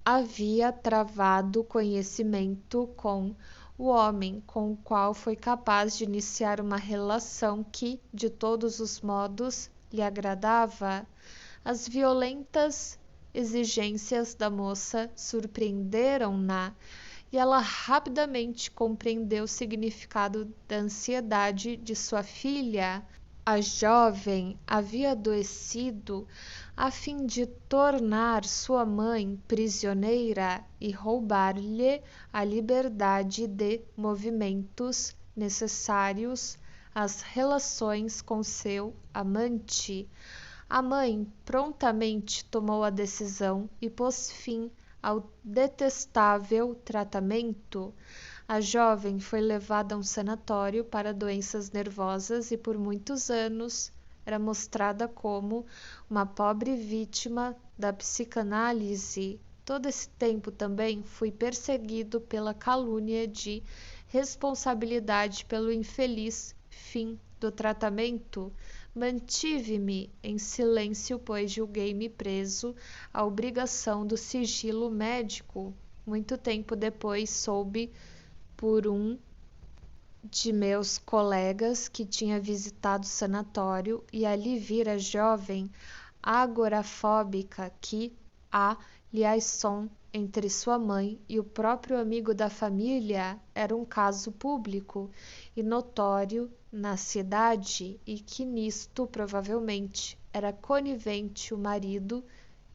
Speaker 1: havia travado conhecimento com o homem com o qual foi capaz de iniciar uma relação que, de todos os modos, lhe agradava. As violentas exigências da moça surpreenderam-na e ela rapidamente compreendeu o significado da ansiedade de sua filha. A jovem havia adoecido a fim de tornar sua mãe prisioneira e roubar-lhe a liberdade de movimentos necessários às relações com seu amante. A mãe prontamente tomou a decisão e pôs fim ao detestável tratamento. A jovem foi levada a um sanatório para doenças nervosas e por muitos anos era mostrada como uma pobre vítima da psicanálise. Todo esse tempo também fui perseguido pela calúnia de responsabilidade pelo infeliz fim do tratamento. Mantive-me em silêncio, pois julguei-me preso à obrigação do sigilo médico. Muito tempo depois soube por um de meus colegas que tinha visitado o sanatório e ali vira a jovem agorafóbica que a liaison entre sua mãe e o próprio amigo da família era um caso público e notório na cidade e que nisto provavelmente era conivente o marido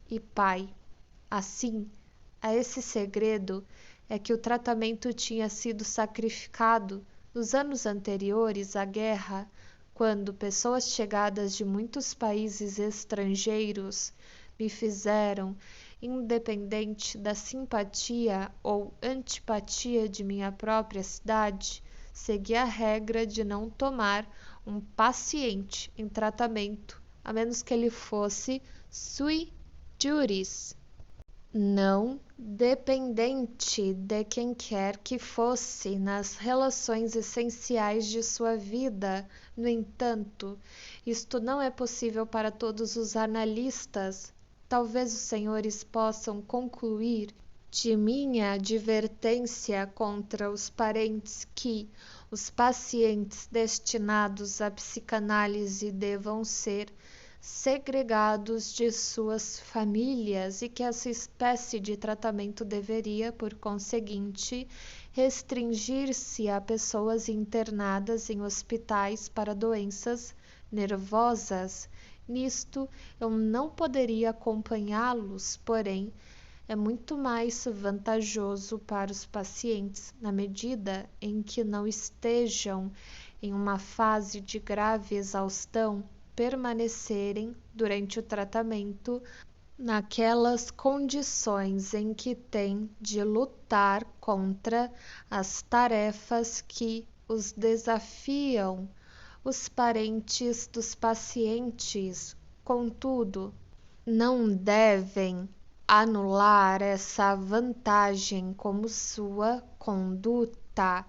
Speaker 1: e pai. Assim, a esse segredo é que o tratamento tinha sido sacrificado nos anos anteriores à guerra, quando pessoas chegadas de muitos países estrangeiros me fizeram independente da simpatia ou antipatia de minha própria cidade, segui a regra de não tomar um paciente em tratamento, a menos que ele fosse sui juris, não dependente de quem quer que fosse nas relações essenciais de sua vida. No entanto, isto não é possível para todos os analistas. Talvez os senhores possam concluir de minha advertência contra os parentes que os pacientes destinados à psicanálise devam ser segregados de suas famílias e que essa espécie de tratamento deveria, por conseguinte, restringir-se a pessoas internadas em hospitais para doenças nervosas. Nisto eu não poderia acompanhá-los, porém é muito mais vantajoso para os pacientes, na medida em que não estejam em uma fase de grave exaustão, permanecerem durante o tratamento naquelas condições em que têm de lutar contra as tarefas que os desafiam. Os parentes dos pacientes, contudo, não devem anular essa vantagem como sua conduta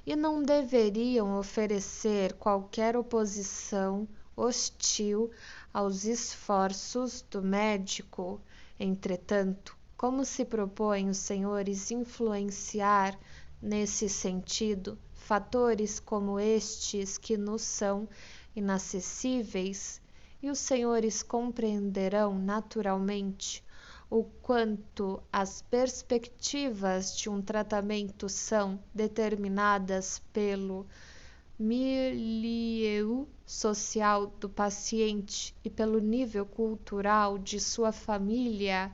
Speaker 1: e não deveriam oferecer qualquer oposição hostil aos esforços do médico. Entretanto, como se propõem os senhores influenciar nesse sentido fatores como estes que nos são inacessíveis, e os senhores compreenderão naturalmente o quanto as perspectivas de um tratamento são determinadas pelo milieu social do paciente e pelo nível cultural de sua família.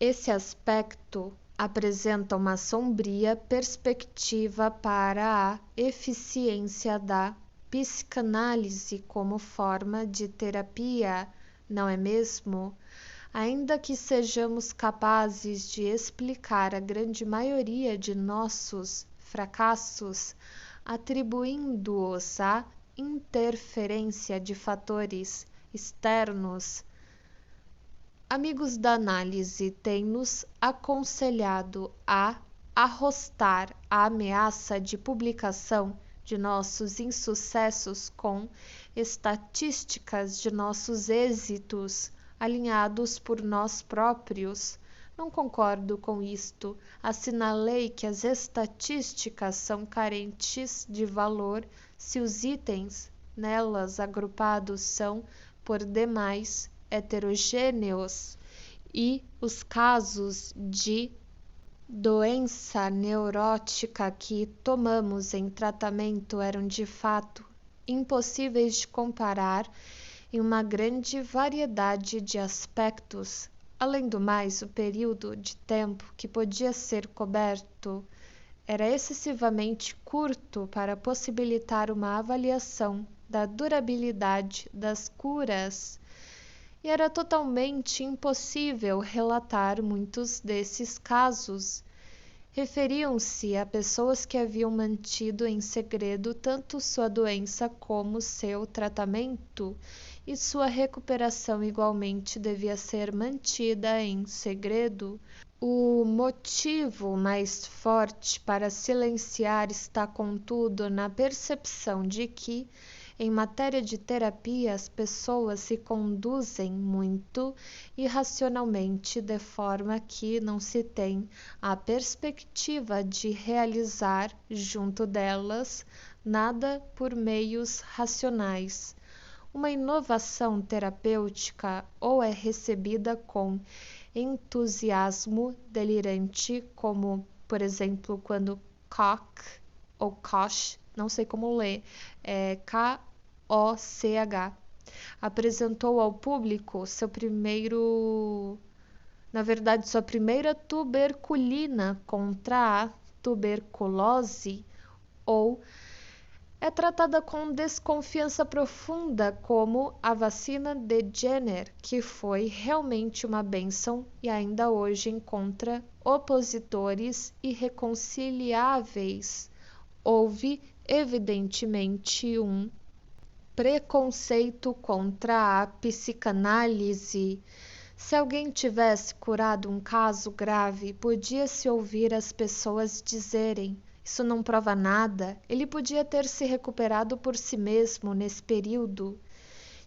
Speaker 1: Esse aspecto apresenta uma sombria perspectiva para a eficiência da psicanálise como forma de terapia, não é mesmo? Ainda que sejamos capazes de explicar a grande maioria de nossos fracassos, atribuindo-os à interferência de fatores externos, amigos da análise têm-nos aconselhado a arrostar a ameaça de publicação de nossos insucessos com estatísticas de nossos êxitos, alinhados por nós próprios. Não concordo com isto. Assinalei que as estatísticas são carentes de valor se os itens nelas agrupados são, por demais, heterogêneos e os casos de doença neurótica que tomamos em tratamento eram de fato impossíveis de comparar em uma grande variedade de aspectos. Além do mais, o período de tempo que podia ser coberto era excessivamente curto para possibilitar uma avaliação da durabilidade das curas, e era totalmente impossível relatar muitos desses casos. Referiam-se a pessoas que haviam mantido em segredo tanto sua doença como seu tratamento, e sua recuperação igualmente devia ser mantida em segredo. O motivo mais forte para silenciar está, contudo, na percepção de que, em matéria de terapia, as pessoas se conduzem muito irracionalmente, de forma que não se tem a perspectiva de realizar junto delas nada por meios racionais. Uma inovação terapêutica ou é recebida com entusiasmo delirante, como, por exemplo, quando Koch, ou Koch, não sei como ler, Koch, apresentou ao público sua primeira tuberculina contra a tuberculose, ou é tratada com desconfiança profunda, como a vacina de Jenner, que foi realmente uma bênção e ainda hoje encontra opositores irreconciliáveis. Houve, evidentemente, um preconceito contra a psicanálise. Se alguém tivesse curado um caso grave, podia-se ouvir as pessoas dizerem: isso não prova nada, ele podia ter se recuperado por si mesmo nesse período.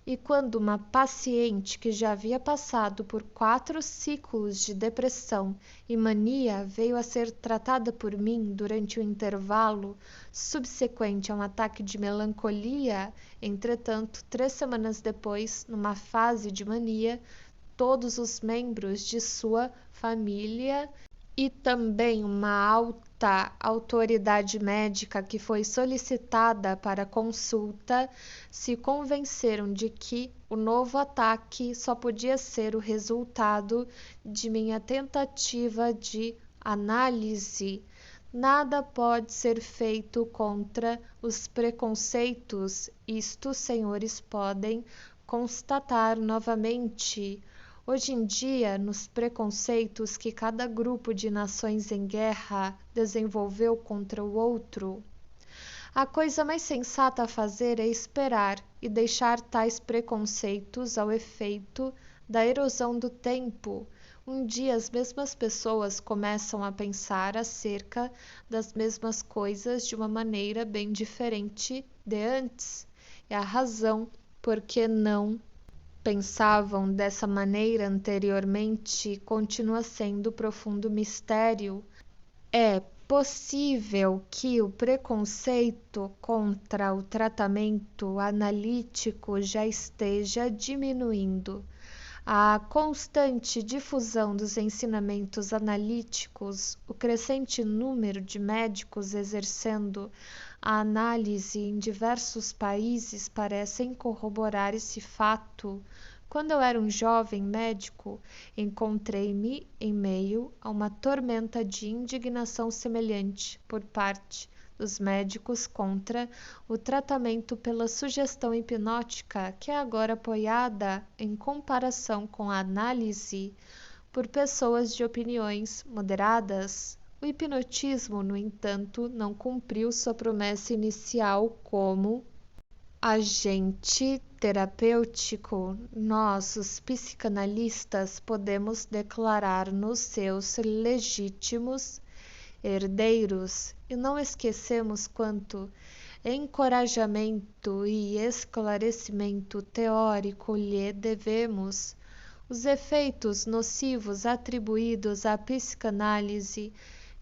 Speaker 1: E quando uma paciente que já havia passado por 4 ciclos de depressão e mania veio a ser tratada por mim durante o intervalo subsequente a um ataque de melancolia, entretanto, 3 semanas depois, numa fase de mania, todos os membros de sua família e também uma alta autoridade médica que foi solicitada para consulta se convenceram de que o novo ataque só podia ser o resultado de minha tentativa de análise. Nada pode ser feito contra os preconceitos, isto senhores podem constatar novamente. Hoje em dia, nos preconceitos que cada grupo de nações em guerra desenvolveu contra o outro, a coisa mais sensata a fazer é esperar e deixar tais preconceitos ao efeito da erosão do tempo. Um dia as mesmas pessoas começam a pensar acerca das mesmas coisas de uma maneira bem diferente de antes. É a razão por que não pensavam dessa maneira anteriormente continua sendo profundo mistério. É possível que o preconceito contra o tratamento analítico já esteja diminuindo. A constante difusão dos ensinamentos analíticos, o crescente número de médicos exercendo a análise em diversos países parecem corroborar esse fato. Quando eu era um jovem médico, encontrei-me em meio a uma tormenta de indignação semelhante por parte dos médicos contra o tratamento pela sugestão hipnótica, que é agora apoiada, em comparação com a análise, por pessoas de opiniões moderadas. O hipnotismo, no entanto, não cumpriu sua promessa inicial como agente terapêutico. Nós, os psicanalistas, podemos declarar-nos seus legítimos herdeiros e não esquecemos quanto encorajamento e esclarecimento teórico lhe devemos. Os efeitos nocivos atribuídos à psicanálise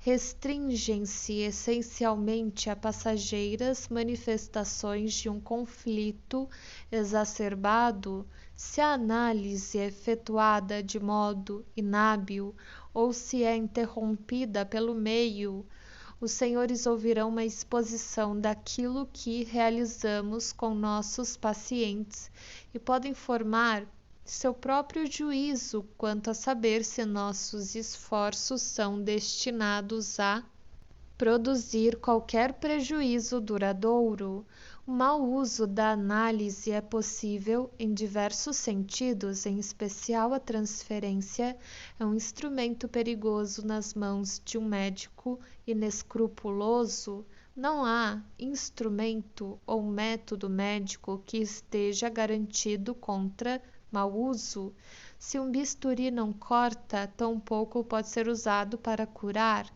Speaker 1: restringem-se essencialmente a passageiras manifestações de um conflito exacerbado. Se a análise é efetuada de modo inábil ou se é interrompida pelo meio, os senhores ouvirão uma exposição daquilo que realizamos com nossos pacientes e podem formar seu próprio juízo quanto a saber se nossos esforços são destinados a produzir qualquer prejuízo duradouro. O mau uso da análise é possível em diversos sentidos, em especial a transferência é um instrumento perigoso nas mãos de um médico inescrupuloso. Não há instrumento ou método médico que esteja garantido contra mau uso. Se um bisturi não corta, tampouco pode ser usado para curar.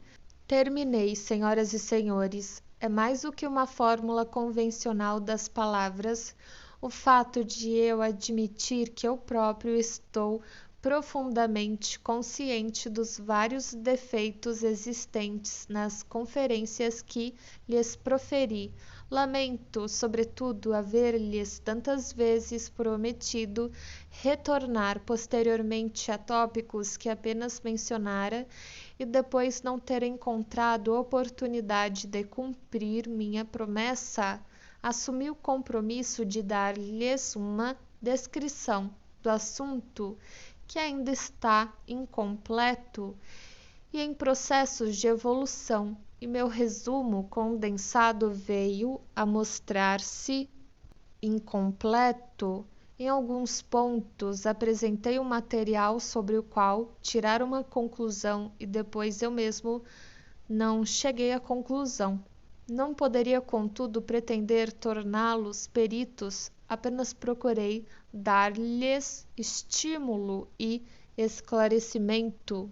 Speaker 1: Terminei, senhoras e senhores. É mais do que uma fórmula convencional das palavras, o fato de eu admitir que eu próprio estou profundamente consciente dos vários defeitos existentes nas conferências que lhes proferi. Lamento, sobretudo, haver-lhes tantas vezes prometido retornar posteriormente a tópicos que apenas mencionara e depois não ter encontrado oportunidade de cumprir minha promessa. Assumi o compromisso de dar-lhes uma descrição do assunto que ainda está incompleto e em processos de evolução, e meu resumo condensado veio a mostrar-se incompleto. Em alguns pontos apresentei um material sobre o qual tirar uma conclusão e depois eu mesmo não cheguei à conclusão. Não poderia, contudo, pretender torná-los peritos, apenas procurei dar-lhes estímulo e esclarecimento